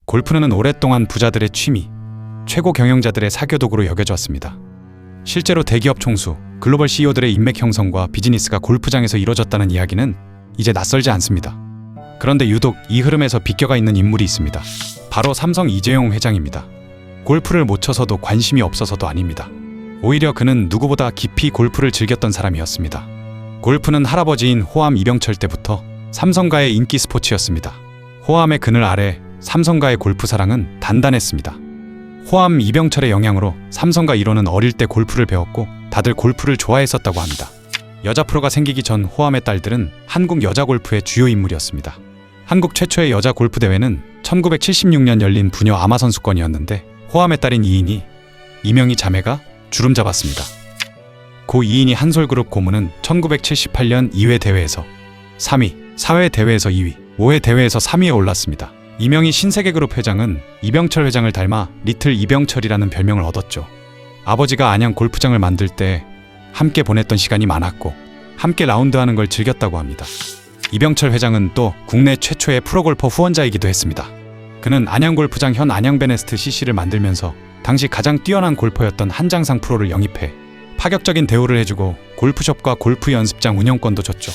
골프는 오랫동안 부자들의 취미, 최고 경영자들의 사교도구로 여겨져 왔습니다. 실제로 대기업 총수, 글로벌 CEO들의 인맥 형성과 비즈니스가 골프장에서 이뤄졌다는 이야기는 이제 낯설지 않습니다. 그런데 유독 이 흐름에서 비껴가 있는 인물이 있습니다. 바로 삼성 이재용 회장입니다. 골프를 못 쳐서도 관심이 없어서도 아닙니다. 오히려 그는 누구보다 깊이 골프를 즐겼던 사람이었습니다. 골프는 할아버지인 호암 이병철 때부터 삼성가의 인기 스포츠였습니다. 호암의 그늘 아래 삼성가의 골프 사랑은 단단했습니다. 호암 이병철의 영향으로 삼성가 일원은 어릴 때 골프를 배웠고 다들 골프를 좋아했었다고 합니다. 여자 프로가 생기기 전 호암의 딸들은 한국 여자 골프의 주요 인물이었습니다. 한국 최초의 여자 골프 대회는 1976년 열린 부녀 아마 선수권이었는데 호암의 딸인 이인희, 이명희 자매가 주름 잡았습니다. 고 이인희 한솔그룹 고문은 1978년 2회 대회에서 3위, 4회 대회에서 2위, 5회 대회에서 3위에 올랐습니다. 이명희 신세계그룹 회장은 이병철 회장을 닮아 리틀 이병철이라는 별명을 얻었죠. 아버지가 안양 골프장을 만들 때 함께 보냈던 시간이 많았고 함께 라운드하는 걸 즐겼다고 합니다. 이병철 회장은 또 국내 최초의 프로골퍼 후원자이기도 했습니다. 그는 안양골프장 현 안양베네스트 CC를 만들면서 당시 가장 뛰어난 골퍼였던 한장상 프로를 영입해 파격적인 대우를 해주고 골프숍과 골프 연습장 운영권도 줬죠.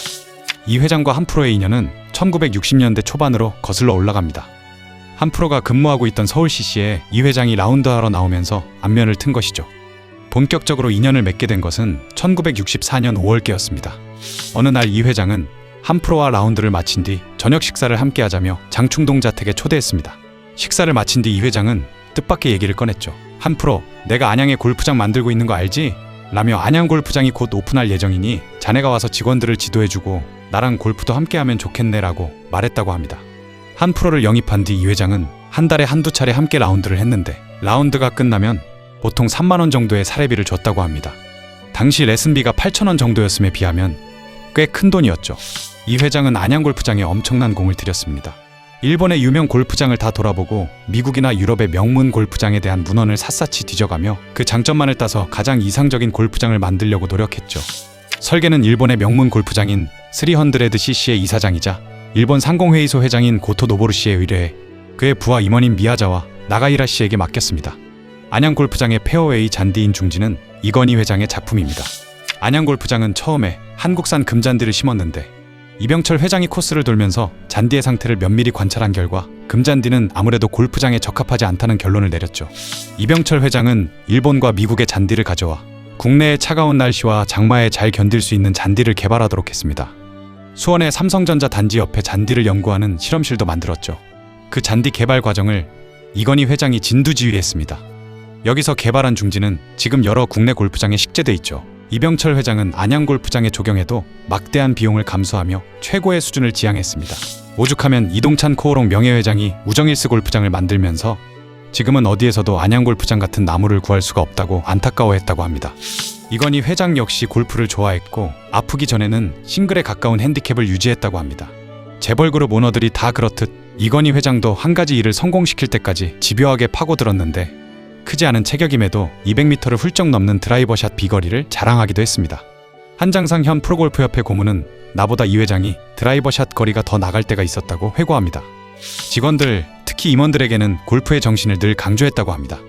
이 회장과 한 프로의 인연은 1960년대 초반으로 거슬러 올라갑니다. 한 프로가 근무하고 있던 서울 CC에 이 회장이 라운드하러 나오면서 안면을 튼 것이죠. 본격적으로 인연을 맺게 된 것은 1964년 5월께였습니다. 어느 날 이 회장은 한 프로와 라운드를 마친 뒤 저녁 식사를 함께 하자며 장충동 자택에 초대했습니다. 식사를 마친 뒤 이 회장은 뜻밖의 얘기를 꺼냈죠. 한 프로, 내가 안양에 골프장 만들고 있는 거 알지? 라며 안양 골프장이 곧 오픈할 예정이니 자네가 와서 직원들을 지도해주고 나랑 골프도 함께하면 좋겠네 라고 말했다고 합니다. 한 프로를 영입한 뒤 이 회장은 한 달에 한두 차례 함께 라운드를 했는데 라운드가 끝나면 보통 3만원 정도의 사례비를 줬다고 합니다. 당시 레슨비가 8,000원 정도였음에 비하면 꽤 큰 돈이었죠. 이 회장은 안양 골프장에 엄청난 공을 들였습니다. 일본의 유명 골프장을 다 돌아보고 미국이나 유럽의 명문 골프장에 대한 문헌을 샅샅이 뒤져가며 그 장점만을 따서 가장 이상적인 골프장을 만들려고 노력했죠. 설계는 일본의 명문 골프장인 300CC의 이사장이자 일본 상공회의소 회장인 고토 노보루 씨에 의뢰해 그의 부하 임원인 미야자와 나가이라 씨에게 맡겼습니다. 안양 골프장의 페어웨이 잔디인 중지는 이건희 회장의 작품입니다. 안양 골프장은 처음에 한국산 금잔디를 심었는데 이병철 회장이 코스를 돌면서 잔디의 상태를 면밀히 관찰한 결과 금잔디는 아무래도 골프장에 적합하지 않다는 결론을 내렸죠. 이병철 회장은 일본과 미국의 잔디를 가져와 국내의 차가운 날씨와 장마에 잘 견딜 수 있는 잔디를 개발하도록 했습니다. 수원의 삼성전자 단지 옆에 잔디를 연구하는 실험실도 만들었죠. 그 잔디 개발 과정을 이건희 회장이 진두지휘했습니다. 여기서 개발한 중지는 지금 여러 국내 골프장에 식재돼 있죠. 이병철 회장은 안양 골프장에 적용해도 막대한 비용을 감수하며 최고의 수준을 지향했습니다. 오죽하면 이동찬 코오롱 명예회장이 우정일스 골프장을 만들면서 지금은 어디에서도 안양 골프장 같은 나무를 구할 수가 없다고 안타까워했다고 합니다. 이건희 회장 역시 골프를 좋아했고 아프기 전에는 싱글에 가까운 핸디캡을 유지했다고 합니다. 재벌그룹 오너들이 다 그렇듯 이건희 회장도 한 가지 일을 성공시킬 때까지 집요하게 파고들었는데 크지 않은 체격임에도 200m를 훌쩍 넘는 드라이버샷 비거리를 자랑하기도 했습니다. 한장상 현 프로골프협회 고문은 나보다 이 회장이 드라이버샷 거리가 더 나갈 때가 있었다고 회고합니다. 직원들, 특히 임원들에게는 골프의 정신을 늘 강조했다고 합니다.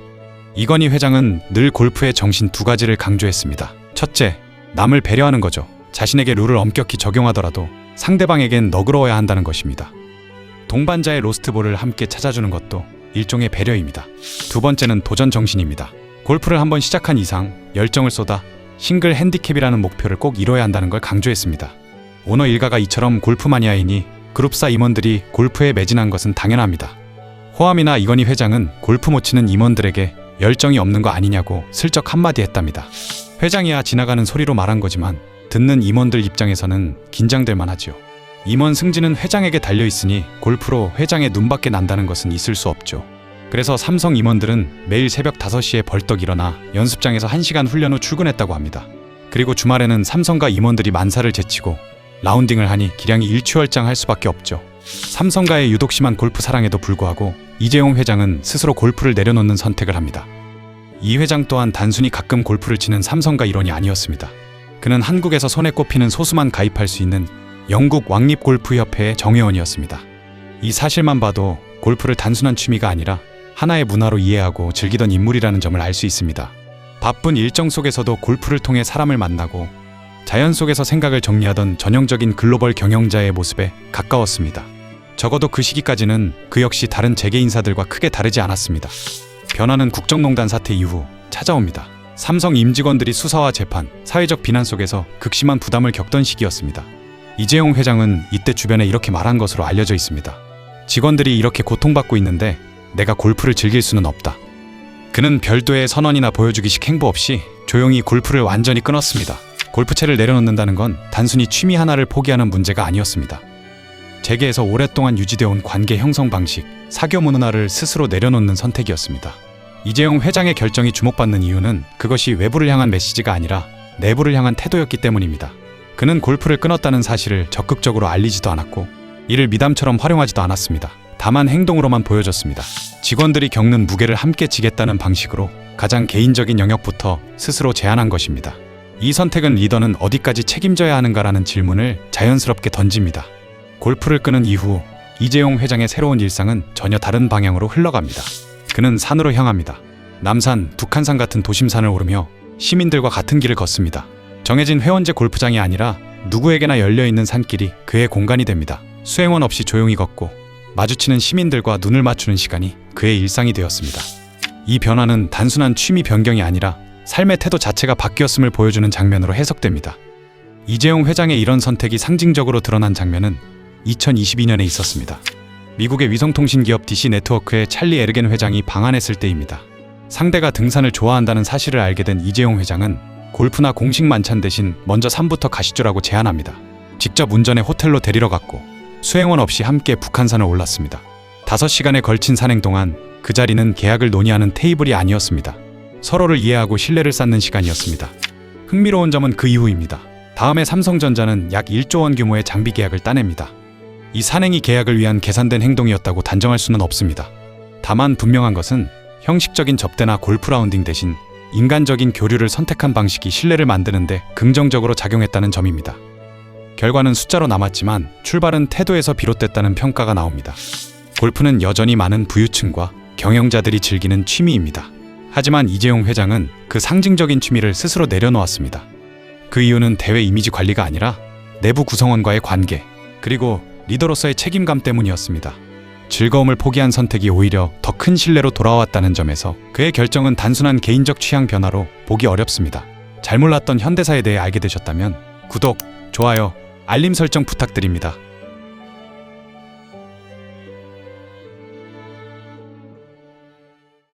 이건희 회장은 늘 골프의 정신 두 가지를 강조했습니다. 첫째, 남을 배려하는 거죠. 자신에게 룰을 엄격히 적용하더라도 상대방에겐 너그러워야 한다는 것입니다. 동반자의 로스트볼을 함께 찾아주는 것도 일종의 배려입니다. 두 번째는 도전 정신입니다. 골프를 한번 시작한 이상 열정을 쏟아 싱글 핸디캡이라는 목표를 꼭 이뤄야 한다는 걸 강조했습니다. 오너 일가가 이처럼 골프 마니아이니 그룹사 임원들이 골프에 매진한 것은 당연합니다. 호암이나 이건희 회장은 골프 못 치는 임원들에게 열정이 없는 거 아니냐고 슬쩍 한마디 했답니다. 회장이야 지나가는 소리로 말한 거지만 듣는 임원들 입장에서는 긴장될 만하지요. 임원 승진은 회장에게 달려있으니 골프로 회장의 눈밖에 난다는 것은 있을 수 없죠. 그래서 삼성 임원들은 매일 새벽 5시에 벌떡 일어나 연습장에서 1시간 훈련 후 출근했다고 합니다. 그리고 주말에는 삼성가 임원들이 만사를 제치고 라운딩을 하니 기량이 일취월장할 수밖에 없죠. 삼성가의 유독 심한 골프 사랑에도 불구하고 이재용 회장은 스스로 골프를 내려놓는 선택을 합니다. 이 회장 또한 단순히 가끔 골프를 치는 삼성가 일원이 아니었습니다. 그는 한국에서 손에 꼽히는 소수만 가입할 수 있는 영국 왕립골프협회의 정회원이었습니다. 이 사실만 봐도 골프를 단순한 취미가 아니라 하나의 문화로 이해하고 즐기던 인물이라는 점을 알 수 있습니다. 바쁜 일정 속에서도 골프를 통해 사람을 만나고 자연 속에서 생각을 정리하던 전형적인 글로벌 경영자의 모습에 가까웠습니다. 적어도 그 시기까지는 그 역시 다른 재계 인사들과 크게 다르지 않았습니다. 변화는 국정농단 사태 이후 찾아옵니다. 삼성 임직원들이 수사와 재판, 사회적 비난 속에서 극심한 부담을 겪던 시기였습니다. 이재용 회장은 이때 주변에 이렇게 말한 것으로 알려져 있습니다. 직원들이 이렇게 고통받고 있는데 내가 골프를 즐길 수는 없다. 그는 별도의 선언이나 보여주기식 행보 없이 조용히 골프를 완전히 끊었습니다. 골프채를 내려놓는다는 건 단순히 취미 하나를 포기하는 문제가 아니었습니다. 재계에서 오랫동안 유지되어 온 관계 형성 방식, 사교 문화를 스스로 내려놓는 선택이었습니다. 이재용 회장의 결정이 주목받는 이유는 그것이 외부를 향한 메시지가 아니라 내부를 향한 태도였기 때문입니다. 그는 골프를 끊었다는 사실을 적극적으로 알리지도 않았고 이를 미담처럼 활용하지도 않았습니다. 다만 행동으로만 보여줬습니다. 직원들이 겪는 무게를 함께 지겠다는 방식으로 가장 개인적인 영역부터 스스로 제안한 것입니다. 이 선택은 리더는 어디까지 책임져야 하는가라는 질문을 자연스럽게 던집니다. 골프를 끊은 이후 이재용 회장의 새로운 일상은 전혀 다른 방향으로 흘러갑니다. 그는 산으로 향합니다. 남산, 북한산 같은 도심산을 오르며 시민들과 같은 길을 걷습니다. 정해진 회원제 골프장이 아니라 누구에게나 열려있는 산길이 그의 공간이 됩니다. 수행원 없이 조용히 걷고 마주치는 시민들과 눈을 맞추는 시간이 그의 일상이 되었습니다. 이 변화는 단순한 취미 변경이 아니라 삶의 태도 자체가 바뀌었음을 보여주는 장면으로 해석됩니다. 이재용 회장의 이런 선택이 상징적으로 드러난 장면은 2022년에 있었습니다. 미국의 위성통신 기업 DC 네트워크의 찰리 에르겐 회장이 방한했을 때입니다. 상대가 등산을 좋아한다는 사실을 알게 된 이재용 회장은 골프나 공식 만찬 대신 먼저 산부터 가시죠라고 제안합니다. 직접 운전해 호텔로 데리러 갔고 수행원 없이 함께 북한산을 올랐습니다. 5시간에 걸친 산행 동안 그 자리는 계약을 논의하는 테이블이 아니었습니다. 서로를 이해하고 신뢰를 쌓는 시간이었습니다. 흥미로운 점은 그 이후입니다. 다음해 삼성전자는 약 1조 원 규모의 장비 계약을 따냅니다. 이 산행이 계약을 위한 계산된 행동이었다고 단정할 수는 없습니다. 다만 분명한 것은 형식적인 접대나 골프 라운딩 대신 인간적인 교류를 선택한 방식이 신뢰를 만드는데 긍정적으로 작용했다는 점입니다. 결과는 숫자로 남았지만 출발은 태도에서 비롯됐다는 평가가 나옵니다. 골프는 여전히 많은 부유층과 경영자들이 즐기는 취미입니다. 하지만 이재용 회장은 그 상징적인 취미를 스스로 내려놓았습니다. 그 이유는 대회 이미지 관리가 아니라 내부 구성원과의 관계, 그리고 리더로서의 책임감 때문이었습니다. 즐거움을 포기한 선택이 오히려 더 큰 신뢰로 돌아왔다는 점에서 그의 결정은 단순한 개인적 취향 변화로 보기 어렵습니다. 잘 몰랐던 현대사에 대해 알게 되셨다면 구독, 좋아요, 알림 설정 부탁드립니다.